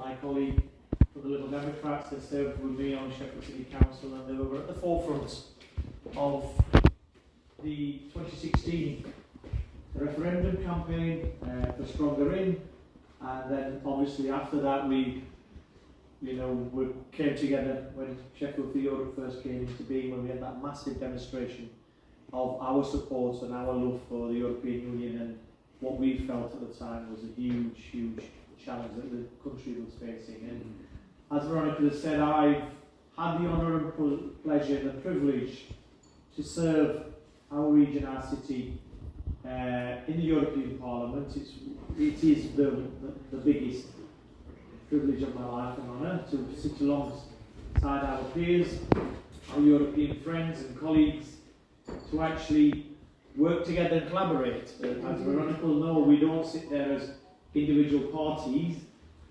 my colleague from the Liberal Democrats. They served with me on Sheffield City Council, and they were at the forefront of the 2016 referendum campaign for Stronger In, and then obviously after that we came together when Sheffield for Europe first came into being, when we had that massive demonstration of our support and our love for the European Union and what we felt at the time was a huge challenge that the country was facing. And as Veronica has said, I've had the honour and pleasure and the privilege to serve our region, our city, in the European Parliament. It is the biggest privilege of my life and honour to sit alongside our peers, our European friends and colleagues, to actually work together and collaborate. As Veronica will know, we don't sit there as individual parties.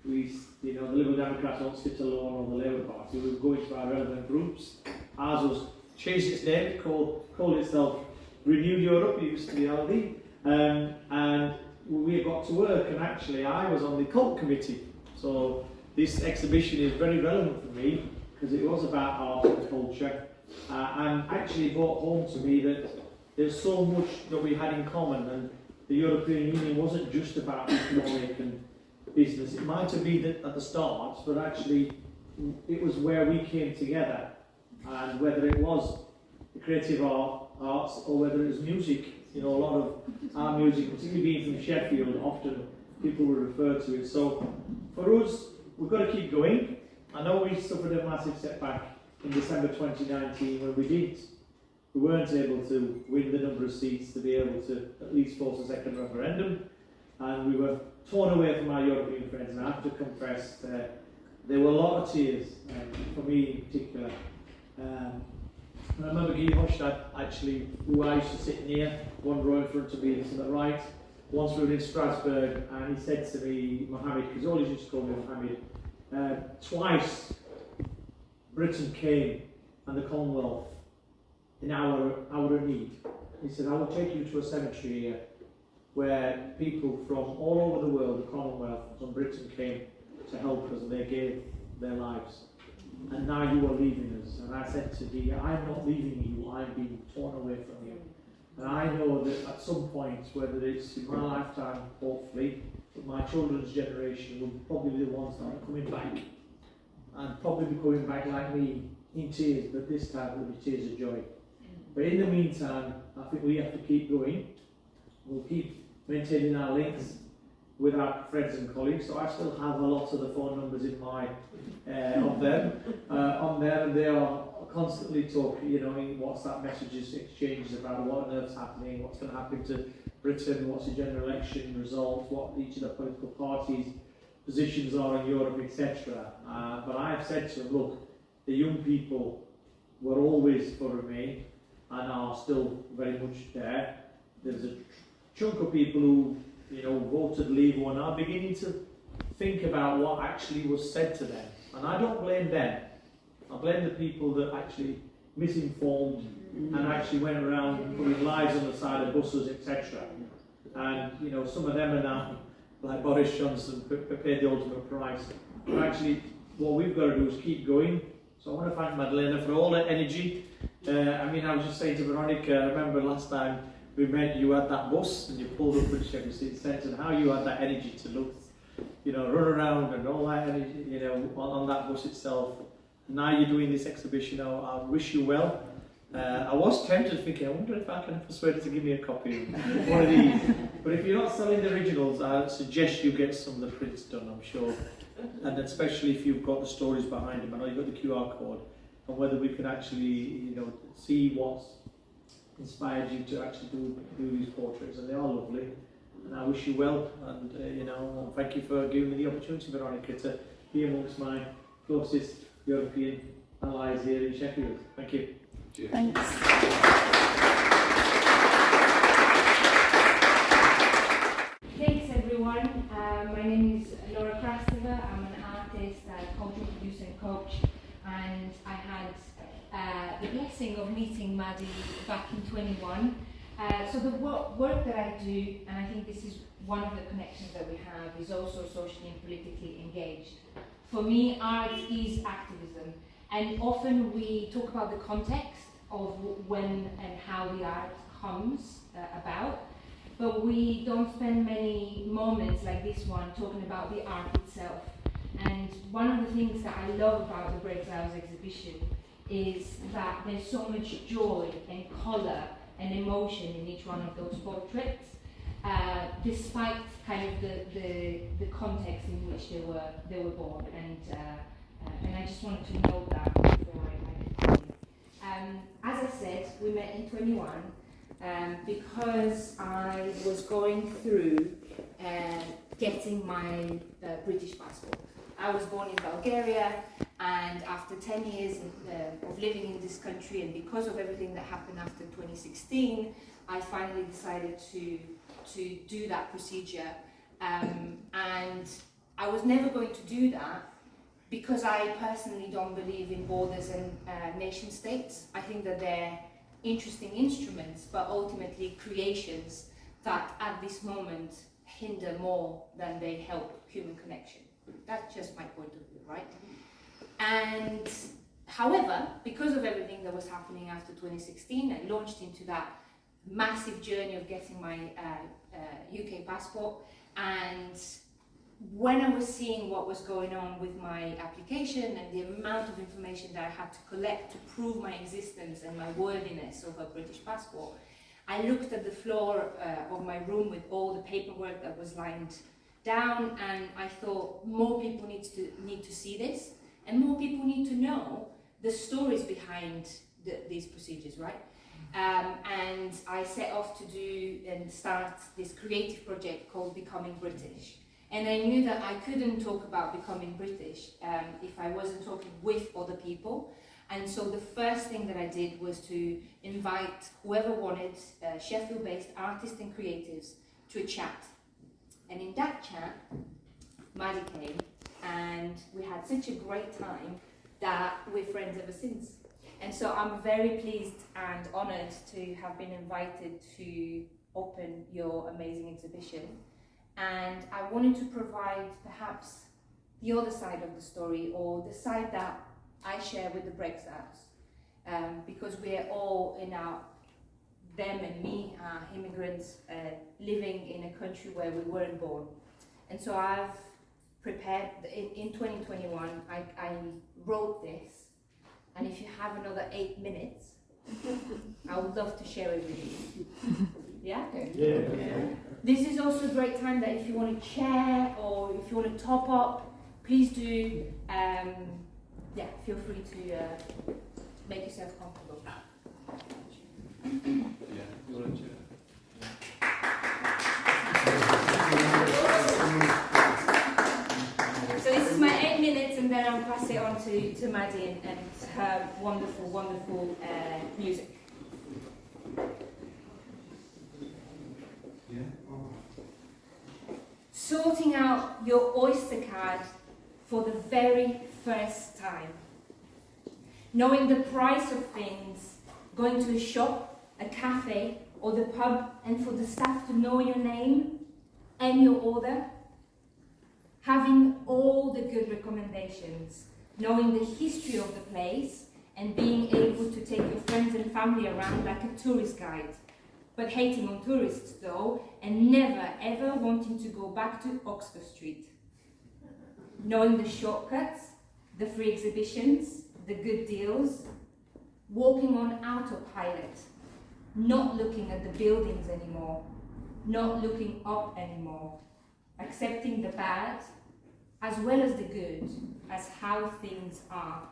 The Liberal Democrats don't sit alone, or the Labour Party. We go into our relevant groups. Ours was changed its name, called itself Renew Europe. It used to be Aldi, and we got to work. And actually, I was on the cult committee. So this exhibition is very relevant for me because it was about art and culture, and actually brought home to me that there's so much that we had in common, and the European Union wasn't just about economic and business. It might have been at the start, but actually it was where we came together, and whether it was the creative arts or whether it was music. A lot of our music, particularly being from Sheffield, often people will refer to it. So for us, we've got to keep going. I know we suffered a massive setback in December 2019 when we weren't able to win the number of seats to be able to at least force a second referendum, and we were torn away from our European friends. And I have to confess, there were a lot of tears, for me in particular. I remember Guy Hofstadt, actually, who I used to sit near, one row in front of me to the right. Once we were in Strasbourg, and he said to me, Mohammed, because he always used to call me Mohammed, twice Britain came and the Commonwealth in our need. He said, I will take you to a cemetery here where people from all over the world, the Commonwealth, from Britain came to help us, and they gave their lives. And now you are leaving us. And I said to Guy, I'm not leaving you, I'm being torn away from you. And I know that at some point, whether it's in my lifetime, hopefully, but my children's generation will probably be the ones that are coming back. And probably be coming back like me, in tears, but this time it will be tears of joy. But in the meantime, I think we have to keep going. We'll keep maintaining our links with our friends and colleagues. So I still have a lot of the phone numbers in my of them on there, and they are constantly talking, in WhatsApp messages, exchanges about what on earth's happening, what's going to happen to Britain, what's the general election result, what each of the political parties' positions are in Europe, etc. But I have said to them, look, the young people were always for Remain and are still very much there. There's a chunk of people who, voted Leave or are beginning to think about what actually was said to them. And I don't blame them. I blame the people that actually misinformed and actually went around putting lies on the side of buses, etc. And some of them are now, like Boris Johnson, paid the ultimate price. But actually, what we've got to do is keep going. So I want to thank Madeleina for all that energy. I was just saying to Veronica, I remember last time we met, you had that bus and you pulled up at Sheffield City Centre, and how you had that energy to look, run around and all that energy, on that bus itself. Now you're doing this exhibition, I wish you well. I was tempted thinking, I wonder if I can persuade her to give me a copy of one of these. But if you're not selling the originals, I suggest you get some of the prints done, I'm sure. And especially if you've got the stories behind them. I know you've got the QR code, and whether we can actually, see what's inspired you to actually do these portraits. And they are lovely. And I wish you well, and thank you for giving me the opportunity, Veronica, to be amongst my closest European allies here in Sheffield. Thank you. Cheers. Thanks. Thanks everyone. My name is Laura Krasteva. I'm an artist, cultural producer and coach, and I had the blessing of meeting Maddie back in 21. So the work that I do, and I think this is one of the connections that we have, is also socially and politically engaged. For me, art is activism, and often we talk about the context of when and how the art comes about, but we don't spend many moments like this one talking about the art itself. And one of the things that I love about the Brexiles exhibition is that there's so much joy and colour and emotion in each one of those portraits, despite kind of the context in which they were born. And I just wanted to note that before I continue. As I said, we met in 21 because I was going through getting my British passport. I was born in Bulgaria, and after 10 years of living in this country, and because of everything that happened after 2016, I finally decided to do that procedure. And I was never going to do that because I personally don't believe in borders and nation states. I think that they're interesting instruments, but ultimately creations that at this moment hinder more than they help human connection. That's just my point of view, right? And however, because of everything that was happening after 2016, I launched into that massive journey of getting my UK passport. And when I was seeing what was going on with my application and the amount of information that I had to collect to prove my existence and my worthiness of a British passport, I looked at the floor of my room with all the paperwork that was lined down, and I thought more people need to see this, and more people need to know the stories behind these procedures, right? And I set off to do and start this creative project called Becoming British. And I knew that I couldn't talk about becoming British if I wasn't talking with other people. And so the first thing that I did was to invite whoever wanted, Sheffield-based artists and creatives, to a chat. And in that chat, Maddie came, and we had such a great time that we're friends ever since. And so I'm very pleased and honoured to have been invited to open your amazing exhibition. And I wanted to provide perhaps the other side of the story, or the side that I share with the Brexiles, because we're all them and me are immigrants living in a country where we weren't born. And so I've prepared, in 2021, I wrote this, and if you have another 8 minutes, I would love to share it with you. Yeah? Yeah. This is also a great time that if you want to share or if you want to top up, please do. Feel free to make yourself comfortable. You want to share? So this is my 8 minutes, and then I'll pass it on to Maddie and her wonderful, wonderful music. Sorting out your Oyster card for the very first time. Knowing the price of things, going to a shop, a cafe, or the pub, and for the staff to know your name and your order. Having all the good recommendations, knowing the history of the place, and being able to take your friends and family around like a tourist guide. But hating on tourists though, and never ever wanting to go back to Oxford Street. Knowing the shortcuts, the free exhibitions, the good deals, walking on autopilot, not looking at the buildings anymore, not looking up anymore, accepting the bad as well as the good as how things are.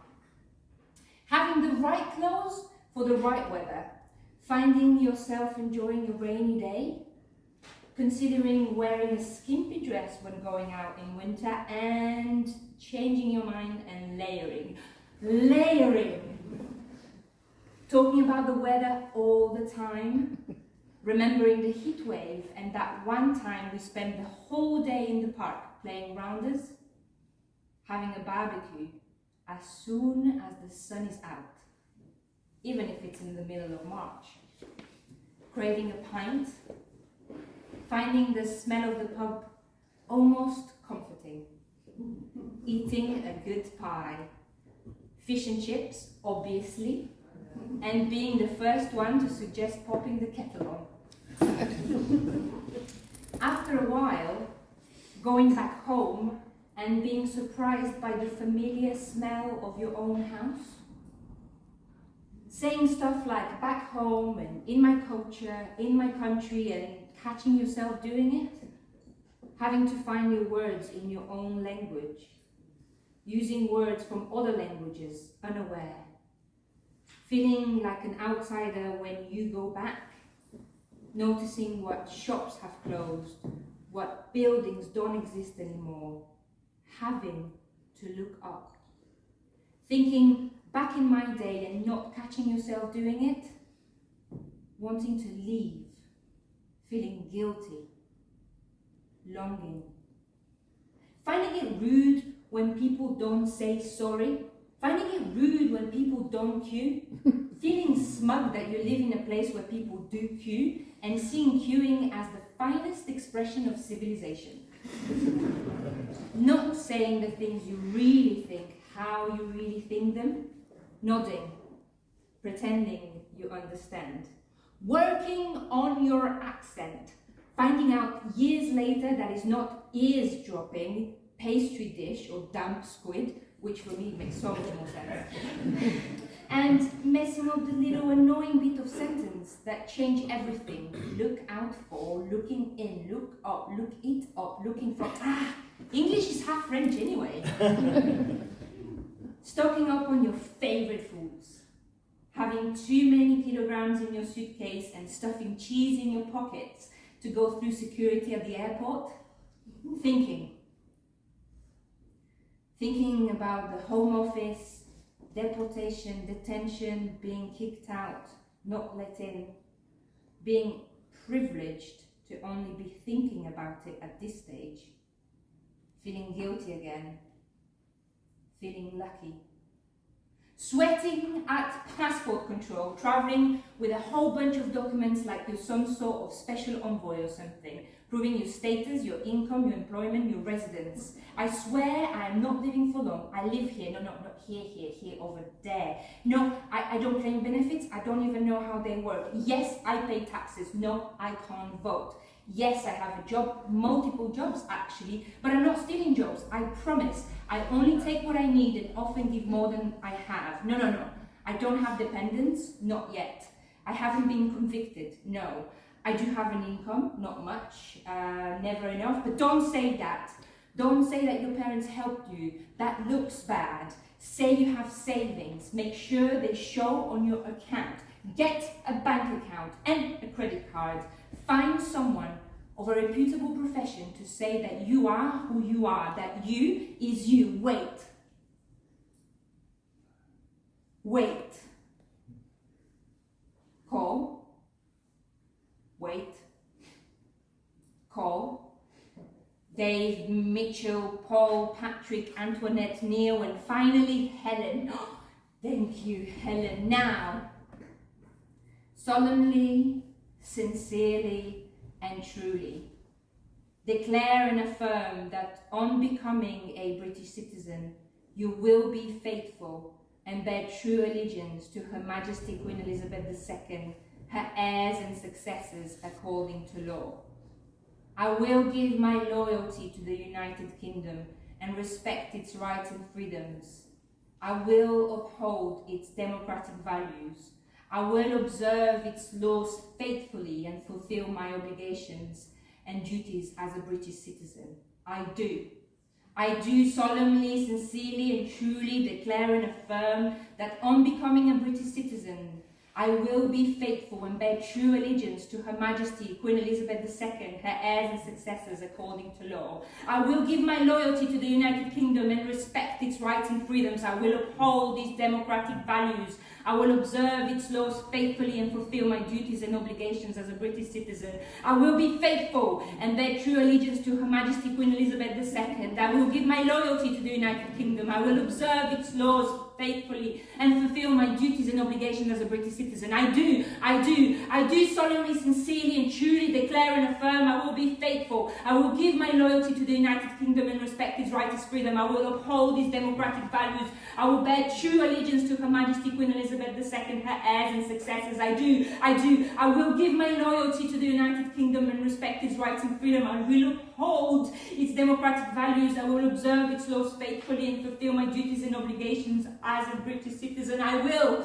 Having the right clothes for the right weather, finding yourself enjoying a rainy day, considering wearing a skimpy dress when going out in winter, and changing your mind and layering. Talking about the weather all the time, remembering the heat wave and that one time we spent the whole day in the park playing rounders, having a barbecue as soon as the sun is out, even if it's in the middle of March. Craving a pint, finding the smell of the pub almost comforting. eating a good pie, fish and chips, obviously, and being the first one to suggest popping the kettle on. After a while, going back home and being surprised by the familiar smell of your own house. Saying stuff like back home and in my culture, in my country, and catching yourself doing it. Having to find your words in your own language. Using words from other languages, unaware. Feeling like an outsider when you go back. Noticing what shops have closed, what buildings don't exist anymore. Having to look up. Thinking back in my day and not catching yourself doing it. Wanting to leave. Feeling guilty. Longing. Finding it rude when people don't say sorry. Finding it rude when people don't queue. Feeling smug that you live in a place where people do queue, and seeing queuing as the finest expression of civilization. Not saying the things you really think, how you really think them. Nodding. Pretending you understand. Working on your accent. Finding out years later that it's not eavesdropping, pastry dish or damp squid, which for me makes so much more sense. And messing up the little annoying bit of sentence that change everything. Look out for, looking in, look up, look it up, looking from, English is half French anyway. Stocking up on your favorite foods. Having too many kilograms in your suitcase and stuffing cheese in your pockets to go through security at the airport. Thinking about the Home Office, deportation, detention, being kicked out, not let in, being privileged to only be thinking about it at this stage, feeling guilty again, feeling lucky. Sweating at passport control, traveling with a whole bunch of documents like you're some sort of special envoy or something, proving your status, your income, your employment, your residence. I swear I am not living for long. I live here. No, not here, over there. No, I don't claim benefits. I don't even know how they work. Yes, I pay taxes. No, I can't vote. Yes, I have a job, multiple jobs actually, but I'm not stealing jobs, I promise. I only take what I need and often give more than I have. No. I don't have dependents, not yet. I haven't been convicted, no. I do have an income, not much, never enough, but don't say that. Don't say that your parents helped you. That looks bad. Say you have savings. Make sure they show on your account. Get a bank account and a credit card. Find someone of a reputable profession to say that you are who you are, that you is you. Wait. Call. Wait. Call. Dave, Mitchell, Paul, Patrick, Antoinette, Neil, and finally Helen. Thank you, Helen. Now, solemnly, sincerely, and truly, declare and affirm that on becoming a British citizen, you will be faithful and bear true allegiance to Her Majesty Queen Elizabeth II, her heirs and successors according to law. I will give my loyalty to the United Kingdom and respect its rights and freedoms. I will uphold its democratic values. I will observe its laws faithfully and fulfill my obligations and duties as a British citizen. I do solemnly, sincerely and truly declare and affirm that on becoming a British citizen, I will be faithful and bear true allegiance to Her Majesty Queen Elizabeth II, her heirs and successors according to law. I will give my loyalty to the United Kingdom and respect its rights and freedoms. I will uphold its democratic values. I will observe its laws faithfully and fulfill my duties and obligations as a British citizen. I will be faithful and bear true allegiance to Her Majesty Queen Elizabeth II. I will give my loyalty to the United Kingdom. I will observe its laws faithfully and fulfill my duties and obligations as a British citizen. I do solemnly, sincerely and truly declare and affirm I will be faithful. I will give my loyalty to the United Kingdom and respect its right to freedom. I will uphold its democratic values. I will bear true allegiance to Her Majesty Queen Elizabeth II, her heirs and successors. I will give my loyalty to the United Kingdom and respect its rights and freedom. I will uphold its democratic values. I will observe its laws faithfully and fulfill my duties and obligations as a British citizen. I do.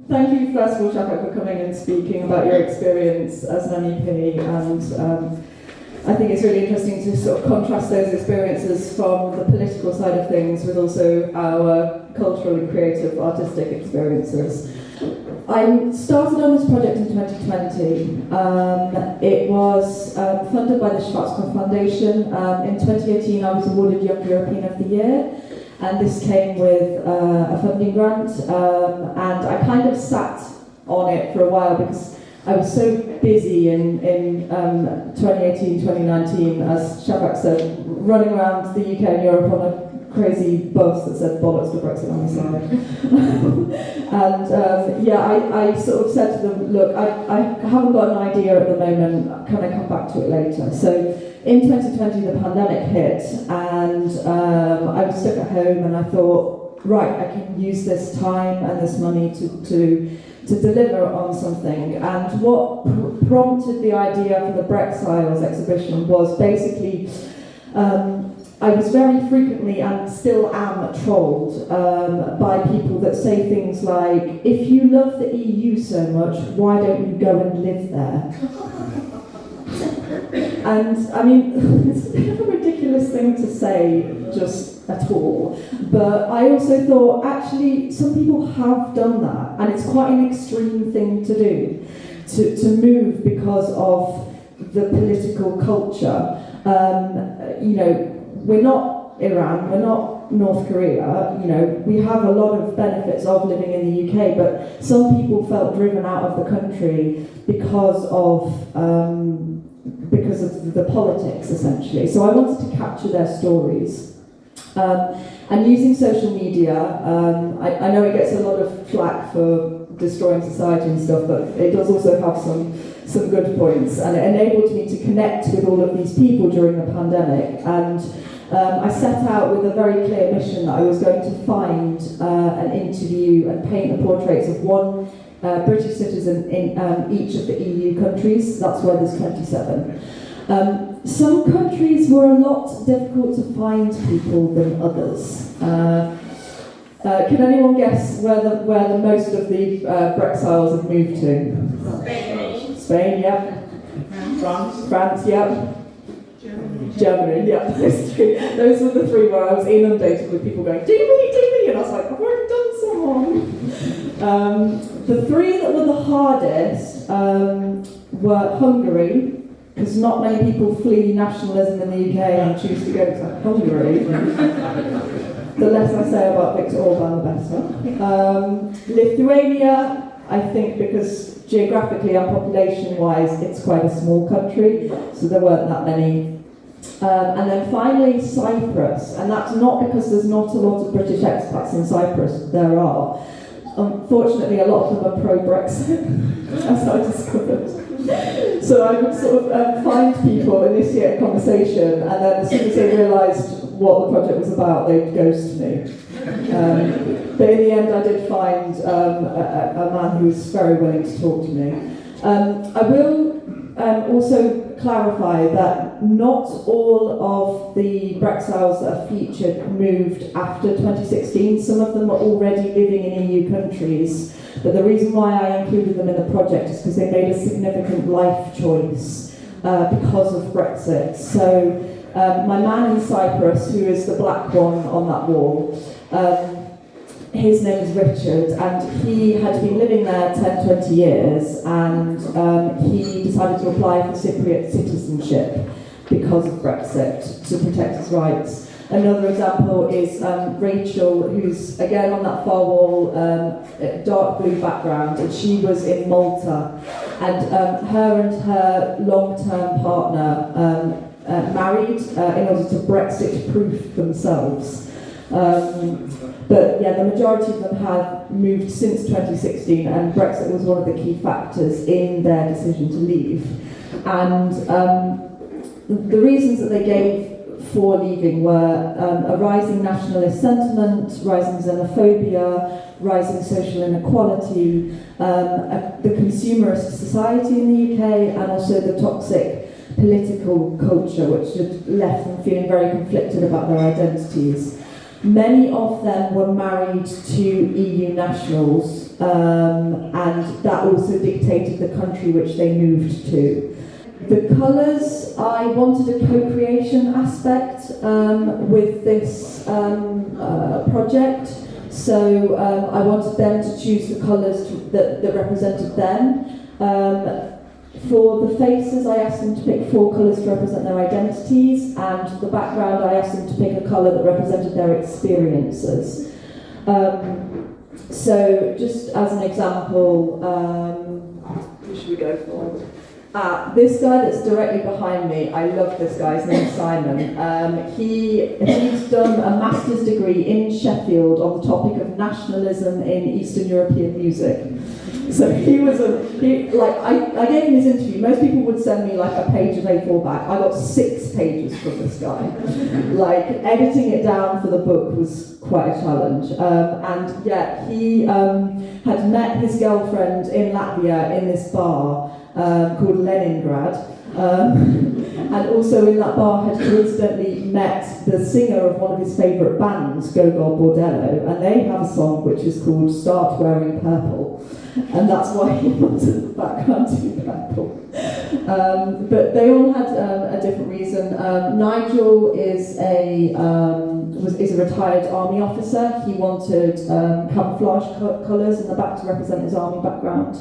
Thank you, first of all, Shafak, for coming and speaking about your experience as an MEP, and I think it's really interesting to sort of contrast those experiences from the political side of things with also our cultural and creative artistic experiences. I started on this project in 2020. It was funded by the Schwarzkopf Foundation. In 2018, I was awarded Young European of the Year, and this came with a funding grant, and I kind of sat on it for a while because I was so busy in 2018, 2019, as Shafak said, running around the UK and Europe on a crazy bus that said bollocks to Brexit on the side. And I sort of said to them, look, I haven't got an idea at the moment, can I come back to it later? So in 2020 the pandemic hit, and I was stuck at home, and I thought, right, I can use this time and this money to deliver on something. And what prompted the idea for the Brexiles exhibition was basically I was very frequently, and still am, trolled by people that say things like, if you love the EU so much, why don't you go and live there? And I mean, it's a bit of a ridiculous thing to say just at all, but I also thought, actually, some people have done that, and it's quite an extreme thing to do, to move because of the political culture. You know, we're not Iran, we're not North Korea, you know, we have a lot of benefits of living in the UK, but some people felt driven out of the country because of the politics, essentially. So I wanted to capture their stories. And using social media, I know it gets a lot of flack for destroying society and stuff, but it does also have some good points, and it enabled me to connect with all of these people during the pandemic. And I set out with a very clear mission that I was going to find and interview and paint the portraits of one British citizen in each of the EU countries. That's why there's 27. Some countries were a lot difficult to find people than others. Can anyone guess where the most of the Brexiles have moved to? Spain, yeah. France, yeah. Germany, yeah. Those were the three where I was inundated with people going, do me, and I was like, I've already done someone. The three that were the hardest were Hungary, because not many people flee nationalism in the UK and choose to go to Hungary. The less I say about Viktor Orban, the better. Lithuania, I think because geographically and population-wise, it's quite a small country, so there weren't that many. And then finally, Cyprus, and that's not because there's not a lot of British expats in Cyprus, there are. Unfortunately, a lot of them are pro-Brexit, as I discovered. So I would sort of find people, initiate a conversation, and then as soon as they realised what the project was about, they'd ghost me. But in the end, I did find a man who was very willing to talk to me. I will also clarify that not all of the Brexiles that are featured moved after 2016. Some of them are already living in EU countries, but the reason why I included them in the project is because they made a significant life choice because of Brexit. So my man in Cyprus, who is the black one on that wall, his name is Richard, and he had been living there 10, 20 years, and he decided to apply for Cypriot citizenship because of Brexit, to protect his rights. Another example is Rachel, who's again on that far wall, dark blue background, and she was in Malta, and her long-term partner married in order to Brexit-proof themselves. But yeah, the majority of them have moved since 2016, and Brexit was one of the key factors in their decision to leave. And the reasons that they gave for leaving were a rising nationalist sentiment, rising xenophobia, rising social inequality, the consumerist society in the UK, and also the toxic political culture, which had left them feeling very conflicted about their identities. Many of them were married to EU nationals, and that also dictated the country which they moved to. The colours, I wanted a co-creation aspect with this project, so I wanted them to choose the colours that represented them. For the faces, I asked them to pick 4 colours to represent their identities, and the background, I asked them to pick a colour that represented their experiences. So, just as an example, who should we go for? This guy that's directly behind me, I love this guy, his name's Simon. He's done a master's degree in Sheffield on the topic of nationalism in Eastern European music. So I gave him his interview. Most people would send me like a page of A4 back. I got 6 pages from this guy. Like, editing it down for the book was quite a challenge. And yet he had met his girlfriend in Latvia in this bar called Leningrad, and also in that bar had coincidentally met the singer of one of his favourite bands, Gogol Bordello, and they have a song which is called Start Wearing Purple, and that's why he wanted the background to be purple. But they all had a different reason. Nigel is a retired army officer. He wanted camouflage colours in the back to represent his army background.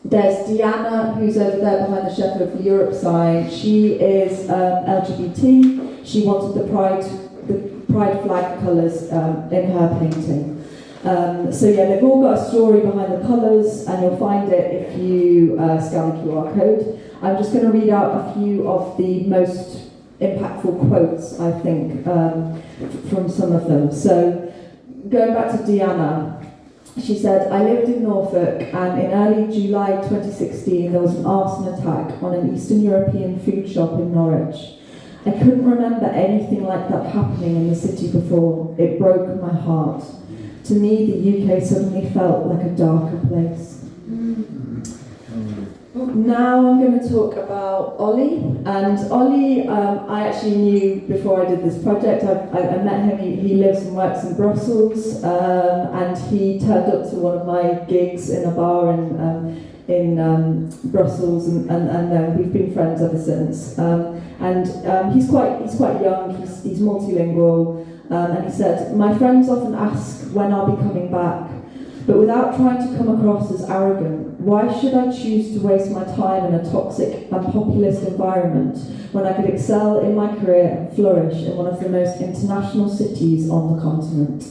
There's Diana, who's over there behind the Sheffield for Europe sign. She is LGBT. She wanted the pride flag colours in her painting. So yeah, they've all got a story behind the colours, and you'll find it if you scan the QR code. I'm just going to read out a few of the most impactful quotes, I think, from some of them. So, going back to Diana, she said, "I lived in Norfolk, and in early July 2016 there was an arson attack on an Eastern European food shop in Norwich. I couldn't remember anything like that happening in the city before. It broke my heart. To me, the UK suddenly felt like a darker place." Now I'm going to talk about Ollie, and Ollie I actually knew before I did this project. I met him. He lives and works in Brussels, and he turned up to one of my gigs in a bar in Brussels, and we've been friends ever since. He's quite young. He's multilingual, and he said, "My friends often ask when I'll be coming back. But without trying to come across as arrogant, why should I choose to waste my time in a toxic and populist environment when I could excel in my career and flourish in one of the most international cities on the continent?"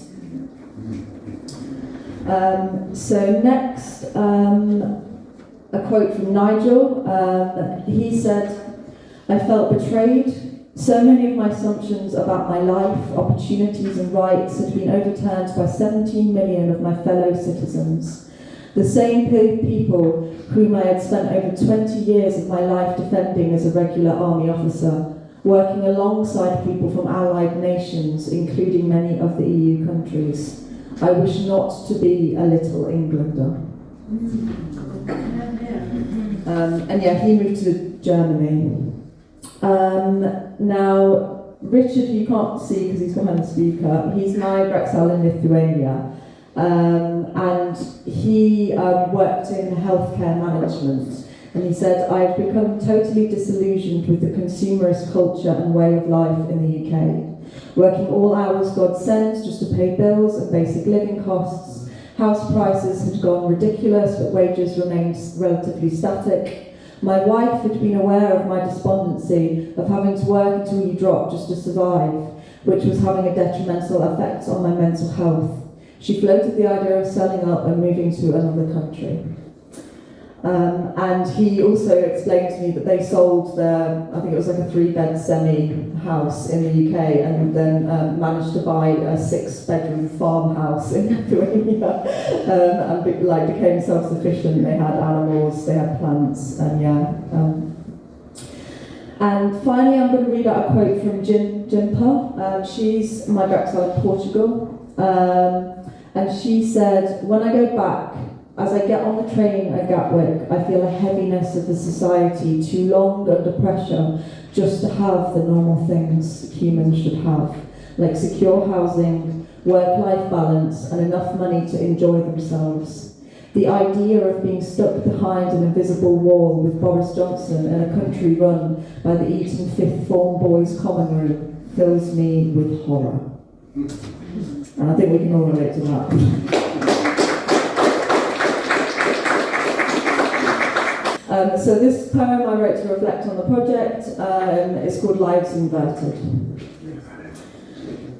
So next, a quote from Nigel. He said, "I felt betrayed. So many of my assumptions about my life, opportunities and rights had been overturned by 17 million of my fellow citizens. The same people whom I had spent over 20 years of my life defending as a regular army officer, working alongside people from allied nations, including many of the EU countries. I wish not to be a little Englander." And yeah, he moved to Germany. Now, Richard, you can't see because he's behind the speaker, he's my Brexile in Lithuania, and he worked in healthcare management, and he said, "I've become totally disillusioned with the consumerist culture and way of life in the UK. Working all hours God sends just to pay bills and basic living costs. House prices had gone ridiculous, but wages remained relatively static. My wife had been aware of my despondency of having to work until you drop just to survive, which was having a detrimental effect on my mental health. She floated the idea of selling up and moving to another country. And he also explained to me that they sold their, I think it was like a 3-bed semi-house in the UK, and then managed to buy a 6-bedroom farmhouse in Lithuania, and became self-sufficient. They had animals, they had plants, and and finally I'm going to read out a quote from Jimpa. She's my Brexile in Portugal, and she said, "When I go back, as I get on the train at Gatwick, I feel a heaviness of the society too long under pressure just to have the normal things humans should have, like secure housing, work-life balance, and enough money to enjoy themselves. The idea of being stuck behind an invisible wall with Boris Johnson in a country run by the Eton Fifth Form Boys Common Room fills me with horror." And I think we can all relate to that. So this poem I wrote to reflect on the project. It's called Lives Inverted.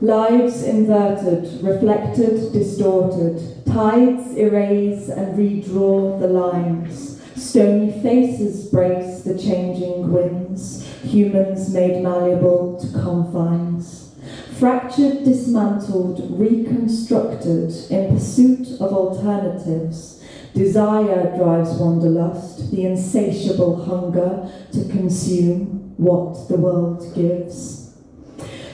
Lives inverted, reflected, distorted. Tides erase and redraw the lines. Stony faces brace the changing winds. Humans made malleable to confines. Fractured, dismantled, reconstructed in pursuit of alternatives. Desire drives wanderlust, the insatiable hunger to consume what the world gives.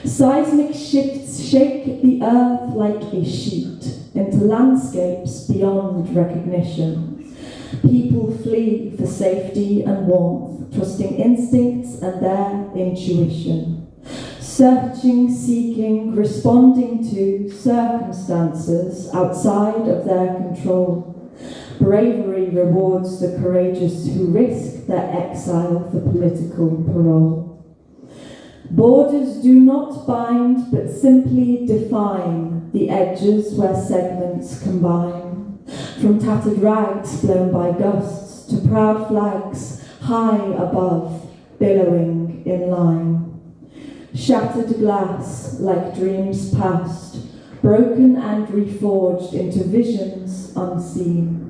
Seismic shifts shake the earth like a sheet into landscapes beyond recognition. People flee for safety and warmth, trusting instincts and their intuition. Searching, seeking, responding to circumstances outside of their control. Bravery rewards the courageous who risk their exile for political parole. Borders do not bind, but simply define the edges where segments combine. From tattered rags blown by gusts to proud flags high above, billowing in line. Shattered glass like dreams past, broken and reforged into visions unseen.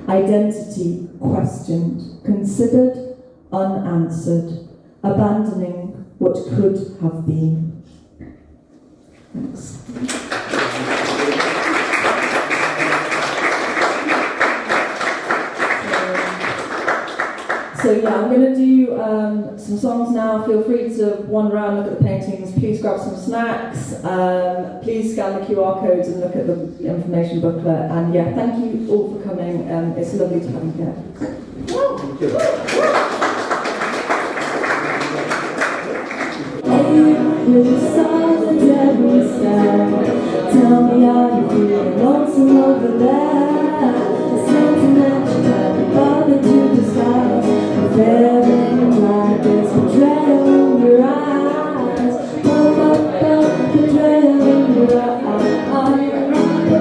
Identity questioned, considered, unanswered, abandoning what could have been. Thanks. So yeah, I'm going to do some songs now. Feel free to wander around, look at the paintings. Please grab some snacks. Please scan the QR codes and look at the information booklet. And yeah, thank you all for coming. It's lovely to have you here. With a silent every step, tell me how you feel, lonesome over there. There's something that you can't be bothered to disguise. Feeling like there's betrayal in your eyes. Pop up, betrayal in your eyes. Pop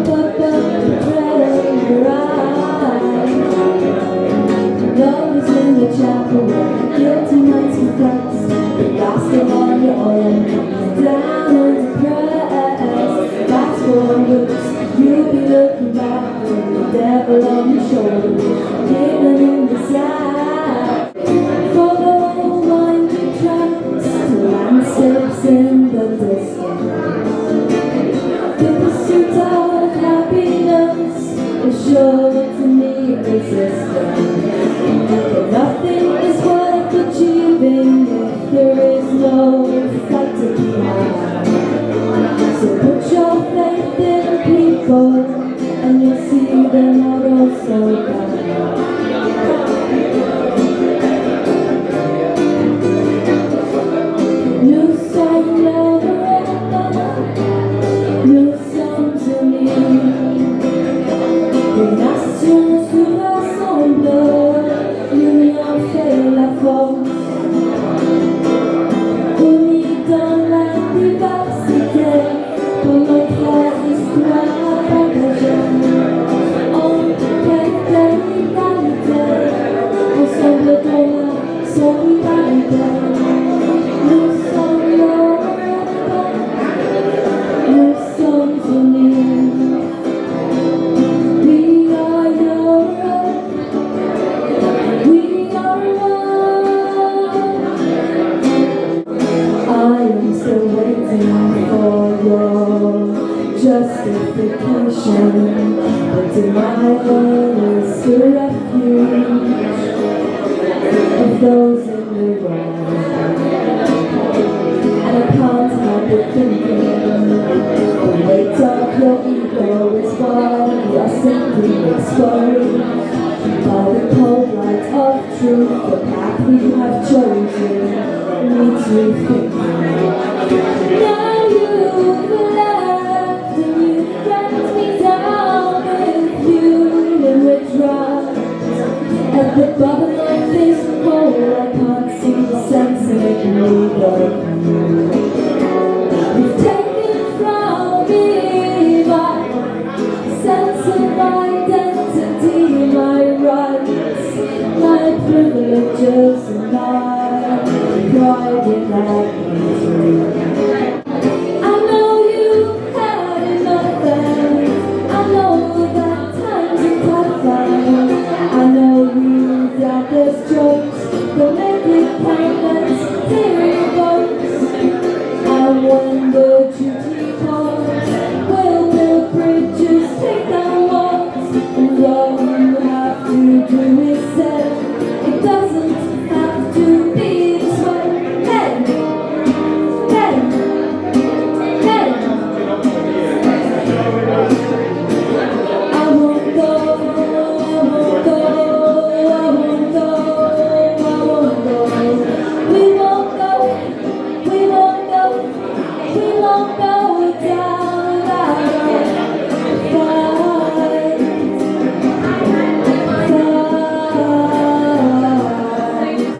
up, betrayal in your eyes. Love is in the chapel where guilty nights reflect. The last of all your own, down and depressed. Fast forwards, you'll be looking back with the devil on your shoulder, giving in the side. Follow winding tracks to landscapes in the distance. The pursuit of happiness is sure to meet resistance. But nothing is worth achieving if there is no fight to be had. So put your faith in people, and you'll see they're not all so bad. New song never new song to me. Les nations se rassemblent, l'union fait la force. Unis dans la diversité, pour notre histoire partagée. En quête d'égalité, ensemble dans la justification, but denial is the refuge of those in the wrong. And I can't help but thinking, the weight of your ego is why we are simply exposed by the cold light of truth. The path we have chosen needs you thinking. Now you've left and you dragged me down with you in withdrawal. At the bottom of this hole, I can't see the sense in it neither. You've taken from me my sense of identity, my rights, my privileges, and my pride in that.